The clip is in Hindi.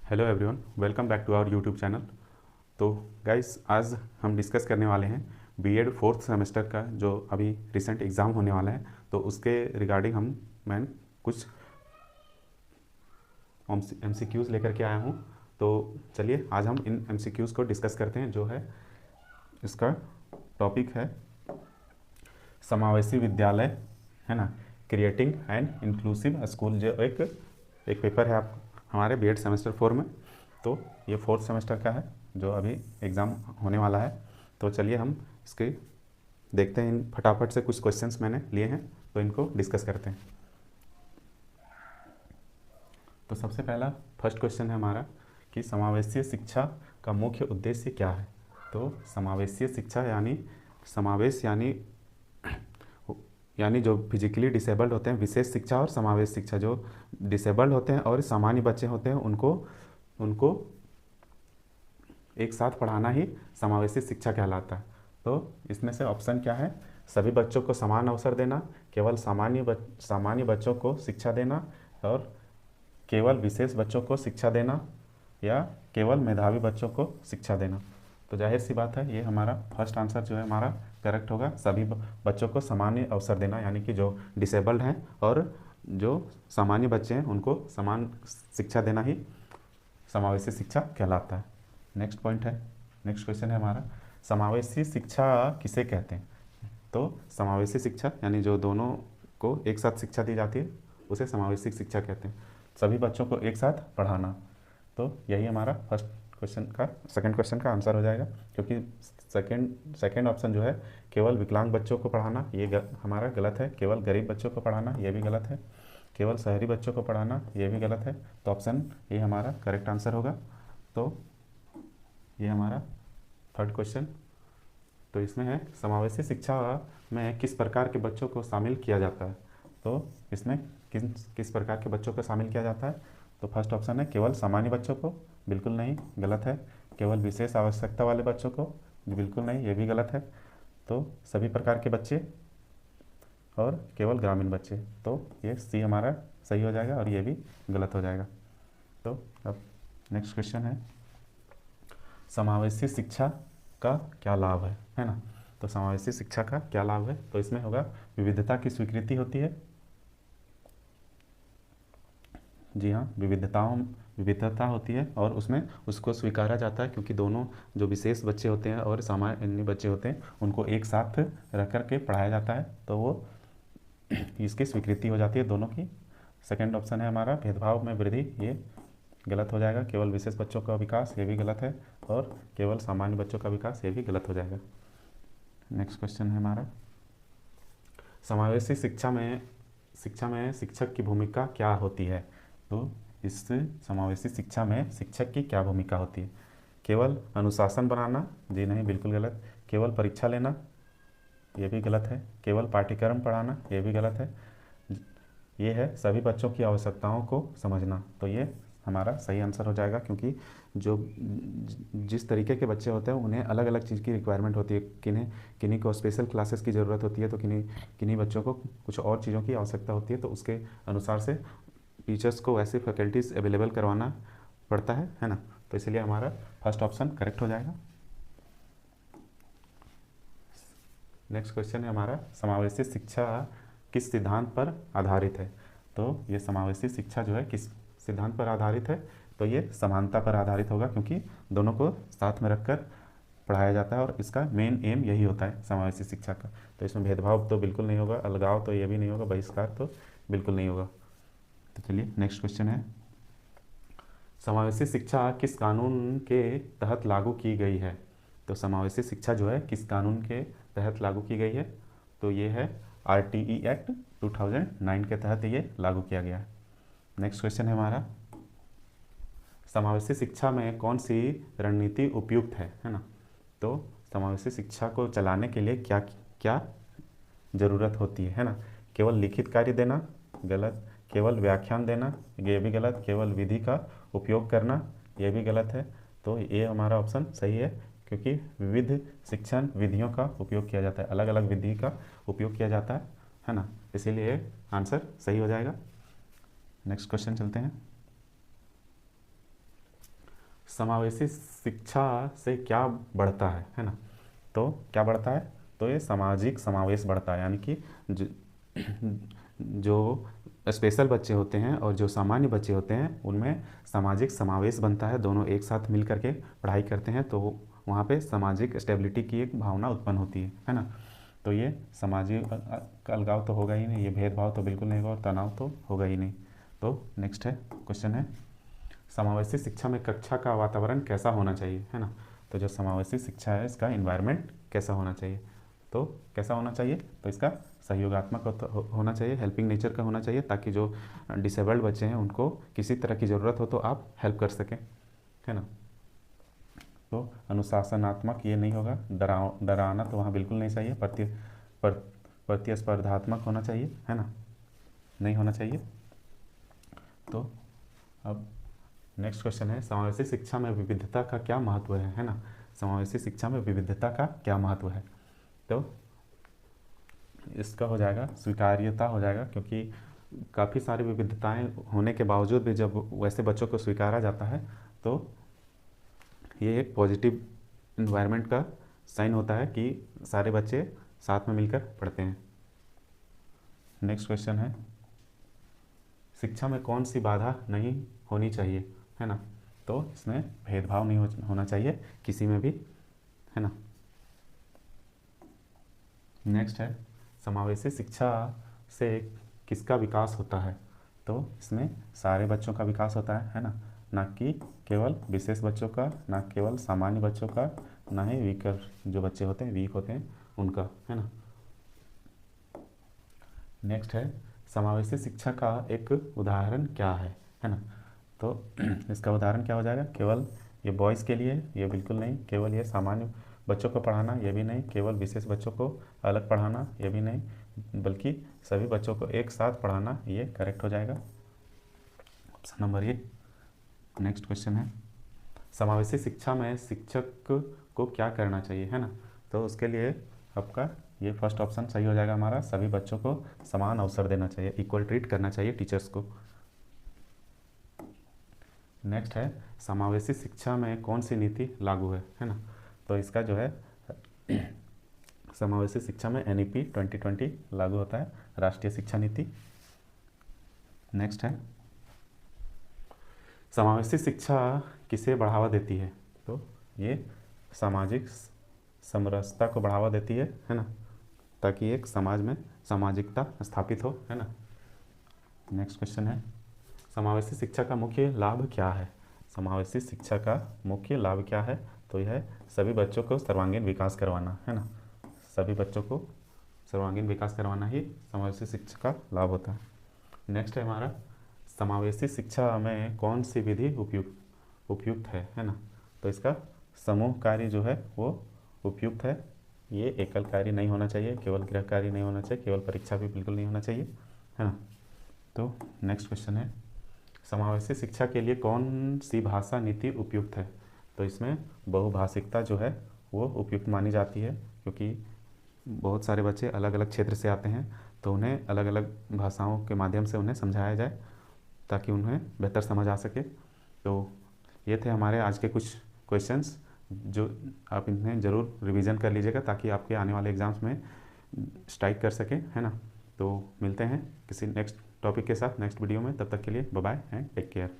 Hello everyone, welcome back to our YouTube channel. तो गाइस, आज हम डिस्कस करने वाले हैं बीएड फोर्थ सेमेस्टर का जो अभी रिसेंट एग्ज़ाम होने वाला है। तो उसके रिगार्डिंग मैं कुछ एमसीक्यूज़ लेकर के आया हूँ। तो चलिए आज हम इन एमसीक्यूज़ को डिस्कस करते हैं। जो है इसका टॉपिक है समावेशी विद्यालय, है ना, क्रिएटिंग एंड इंक्लूसिव स्कूल। जो एक पेपर है आप हमारे बीएड सेमेस्टर 4 में। तो ये फोर्थ सेमेस्टर का है जो अभी एग्ज़ाम होने वाला है। तो चलिए हम इसके देखते हैं। इन फटाफट से कुछ क्वेश्चंस मैंने लिए हैं, तो इनको डिस्कस करते हैं। तो सबसे पहला फर्स्ट क्वेश्चन है हमारा कि समावेशी शिक्षा का मुख्य उद्देश्य क्या है। तो समावेशी शिक्षा यानी जो फिजिकली डिसेबल्ड होते हैं विशेष शिक्षा, और समावेश शिक्षा जो डिसेबल्ड होते हैं और सामान्य बच्चे होते हैं उनको एक साथ पढ़ाना ही समावेशी शिक्षा कहलाता है। तो इसमें से ऑप्शन क्या है? सभी बच्चों को समान अवसर देना, केवल सामान्य बच्चों को शिक्षा देना, और केवल विशेष बच्चों को शिक्षा देना, या केवल मेधावी बच्चों को शिक्षा देना। तो जाहिर सी बात है ये हमारा फर्स्ट आंसर जो है हमारा करेक्ट होगा। सभी बच्चों को सामान्य अवसर देना, यानी कि जो डिसेबल्ड हैं और जो सामान्य बच्चे हैं उनको समान शिक्षा देना ही समावेशी शिक्षा कहलाता है। नेक्स्ट क्वेश्चन है हमारा, समावेशी शिक्षा किसे कहते हैं। तो समावेशी शिक्षा यानी जो दोनों को एक साथ शिक्षा दी जाती है उसे समावेशी शिक्षा कहते हैं। सभी बच्चों को एक साथ पढ़ाना। तो यही हमारा सेकंड क्वेश्चन का आंसर हो जाएगा, क्योंकि सेकंड ऑप्शन जो है केवल विकलांग बच्चों को पढ़ाना, ये हमारा गलत है। केवल गरीब बच्चों को पढ़ाना, ये भी गलत है। केवल शहरी बच्चों को पढ़ाना, ये भी गलत है। तो ऑप्शन ये हमारा करेक्ट आंसर होगा। तो ये हमारा थर्ड क्वेश्चन। तो इसमें है समावेशी शिक्षा में किस प्रकार के बच्चों को शामिल किया जाता है। तो इसमें किस प्रकार के बच्चों को शामिल किया जाता है। तो फर्स्ट ऑप्शन है केवल सामान्य बच्चों को, बिल्कुल नहीं, गलत है। केवल विशेष आवश्यकता वाले बच्चों को, बिल्कुल नहीं, ये भी गलत है। तो सभी प्रकार के बच्चे और केवल ग्रामीण बच्चे। तो ये सी हमारा सही हो जाएगा और ये भी गलत हो जाएगा। तो अब नेक्स्ट क्वेश्चन है, समावेशी शिक्षा का क्या लाभ है ना। तो समावेशी शिक्षा का क्या लाभ है। तो इसमें होगा विविधता की स्वीकृति होती है। जी हाँ, विविधता होती है और उसमें उसको स्वीकारा जाता है, क्योंकि दोनों जो विशेष बच्चे होते हैं और सामान्य बच्चे होते हैं उनको एक साथ रख कर के पढ़ाया जाता है। तो वो इसकी स्वीकृति हो जाती है दोनों की। सेकंड ऑप्शन है हमारा भेदभाव में वृद्धि, ये गलत हो जाएगा। केवल विशेष बच्चों का विकास, ये भी गलत है। और केवल सामान्य बच्चों का विकास, ये भी गलत हो जाएगा। नेक्स्ट क्वेश्चन है हमारा, समावेशी शिक्षा में शिक्षक की भूमिका क्या होती है। तो इस समावेशी शिक्षा में शिक्षक की क्या भूमिका होती है। केवल अनुशासन बनाना, जी नहीं, बिल्कुल गलत। केवल परीक्षा लेना, ये भी गलत है। केवल पाठ्यक्रम पढ़ाना, ये भी गलत है। ये है सभी बच्चों की आवश्यकताओं को समझना। तो ये हमारा सही आंसर हो जाएगा, क्योंकि जो जिस तरीके के बच्चे होते हैं उन्हें अलग अलग चीज़ की रिक्वायरमेंट होती है। किन्हीं को स्पेशल क्लासेस की ज़रूरत होती है, तो किन्हीं बच्चों को कुछ और चीज़ों की आवश्यकता होती है। तो उसके अनुसार से टीचर्स को वैसे फैकल्टीज़ अवेलेबल करवाना पड़ता है ना। तो इसलिए हमारा फर्स्ट ऑप्शन करेक्ट हो जाएगा। नेक्स्ट क्वेश्चन है हमारा, समावेशी शिक्षा किस सिद्धांत पर आधारित है। तो ये समावेशी शिक्षा जो है किस सिद्धांत पर आधारित है। तो ये समानता पर आधारित होगा, क्योंकि दोनों को साथ में रखकर पढ़ाया जाता है और इसका मेन एम यही होता है समावेशी शिक्षा का। तो इसमें भेदभाव तो बिल्कुल नहीं होगा, अलगाव तो ये भी नहीं होगा, बहिष्कार तो बिल्कुल नहीं होगा। तो चलिए नेक्स्ट क्वेश्चन है, समावेशी शिक्षा किस कानून के तहत लागू की गई है। तो समावेशी शिक्षा जो है किस कानून के तहत लागू की गई है। तो ये है RTE एक्ट 2009 के तहत ये लागू किया गया है। नेक्स्ट क्वेश्चन है हमारा, समावेशी शिक्षा में कौन सी रणनीति उपयुक्त है ना। तो समावेशी शिक्षा को चलाने के लिए क्या क्या ज़रूरत होती है ना। केवल लिखित कार्य देना, गलत। केवल व्याख्यान देना, ये भी गलत। केवल विधि का उपयोग करना, ये भी गलत है। तो ये हमारा ऑप्शन सही है, क्योंकि विविध शिक्षण विधियों का उपयोग किया जाता है, अलग अलग विधि का उपयोग किया जाता है ना। इसीलिए आंसर सही हो जाएगा। नेक्स्ट क्वेश्चन चलते हैं, समावेशी शिक्षा से क्या बढ़ता है ना? तो क्या बढ़ता है? तो ये सामाजिक समावेश बढ़ता है, यानी कि जो स्पेशल बच्चे होते हैं और जो सामान्य बच्चे होते हैं उनमें सामाजिक समावेश बनता है। दोनों एक साथ मिल करके पढ़ाई करते हैं तो वहाँ पे सामाजिक स्टेबिलिटी की एक भावना उत्पन्न होती है ना? तो ये सामाजिक अलगाव तो होगा ही नहीं, ये भेदभाव तो बिल्कुल नहीं होगा और तनाव तो होगा ही नहीं। तो नेक्स्ट है क्वेश्चन है, समावेशी शिक्षा में कक्षा का वातावरण कैसा होना चाहिए, है ना? तो जो समावेशी शिक्षा है इसका इन्वायरमेंट कैसा होना चाहिए? तो कैसा होना चाहिए? तो इसका सहयोगात्मक होना चाहिए, हेल्पिंग नेचर का होना चाहिए, ताकि जो डिसेबल्ड बच्चे हैं उनको किसी तरह की ज़रूरत हो तो आप हेल्प कर सकें, है ना? तो अनुशासनात्मक ये नहीं होगा, डराना तो वहाँ बिल्कुल नहीं चाहिए, प्रतिस्पर्धात्मक होना चाहिए, है ना? नहीं होना चाहिए। तो अब नेक्स्ट क्वेश्चन है, समावेशी शिक्षा में विविधता का क्या महत्व है ना? समावेशी शिक्षा में विविधता का क्या महत्व है? तो इसका हो जाएगा स्वीकार्यता हो जाएगा, क्योंकि काफ़ी सारी विविधताएं होने के बावजूद भी जब वैसे बच्चों को स्वीकारा जाता है तो ये एक पॉजिटिव इन्वायरमेंट का साइन होता है कि सारे बच्चे साथ में मिलकर पढ़ते हैं। नेक्स्ट क्वेश्चन है, शिक्षा में कौन सी बाधा नहीं होनी चाहिए, है ना? तो इसमें भेदभाव नहीं होना चाहिए किसी में भी, है ना? नेक्स्ट है, समावेशी शिक्षा से किसका विकास होता है? तो इसमें सारे बच्चों का विकास होता है ना? ना कि केवल विशेष बच्चों का, ना केवल सामान्य बच्चों का, ना ही वीकर जो बच्चे होते हैं, वीक होते हैं उनका, है ना? नेक्स्ट है, समावेशी शिक्षा का एक उदाहरण क्या है ना? तो इसका उदाहरण क्या हो जाएगा? केवल ये बॉयज़ के लिए ये बिल्कुल नहीं, केवल ये सामान्य बच्चों को पढ़ाना ये भी नहीं, केवल विशेष बच्चों को अलग पढ़ाना ये भी नहीं, बल्कि सभी बच्चों को एक साथ पढ़ाना, ये करेक्ट हो जाएगा, option number A. Next question है, समावेशी शिक्षा में शिक्षक को क्या करना चाहिए, है ना? तो उसके लिए आपका ये फर्स्ट ऑप्शन सही हो जाएगा हमारा, सभी बच्चों को समान अवसर देना चाहिए, इक्वल ट्रीट करना चाहिए टीचर्स को। नेक्स्ट है, समावेशी शिक्षा में कौन सी नीति लागू है ना? तो इसका जो है समावेशी शिक्षा में NEP 2020 लागू होता है, राष्ट्रीय शिक्षा नीति। नेक्स्ट है, समावेशी शिक्षा किसे बढ़ावा देती है? तो ये सामाजिक समरसता को बढ़ावा देती है ना? ताकि एक समाज में सामाजिकता स्थापित हो, है ना? नेक्स्ट क्वेश्चन है, समावेशी शिक्षा का मुख्य लाभ क्या है? समावेशी शिक्षा का मुख्य लाभ क्या है? तो यह सभी बच्चों को सर्वांगीण विकास करवाना, है ना? सभी बच्चों को सर्वांगीण विकास करवाना ही समावेशी शिक्षा का लाभ होता है। नेक्स्ट है हमारा, समावेशी शिक्षा में कौन सी विधि उपयुक्त है ना? तो इसका समूह कार्य जो है वो उपयुक्त है, ये एकल कार्य नहीं होना चाहिए, केवल गृह कार्य नहीं होना चाहिए, केवल परीक्षा भी बिल्कुल नहीं होना चाहिए, है ना? तो नेक्स्ट क्वेश्चन है, समावेशी शिक्षा के लिए कौन सी भाषा नीति उपयुक्त है? तो इसमें बहुभाषिकता जो है वो उपयुक्त मानी जाती है, क्योंकि बहुत सारे बच्चे अलग अलग क्षेत्र से आते हैं तो उन्हें अलग अलग भाषाओं के माध्यम से उन्हें समझाया जाए ताकि उन्हें बेहतर समझ आ सके। तो ये थे हमारे आज के कुछ क्वेश्चंस, जो आप इन्हें ज़रूर रिवीजन कर लीजिएगा ताकि आपके आने वाले एग्ज़ाम्स में स्ट्राइक कर सकें, है ना? तो मिलते हैं किसी नेक्स्ट टॉपिक के साथ नेक्स्ट वीडियो में, तब तक के लिए bye bye and take care.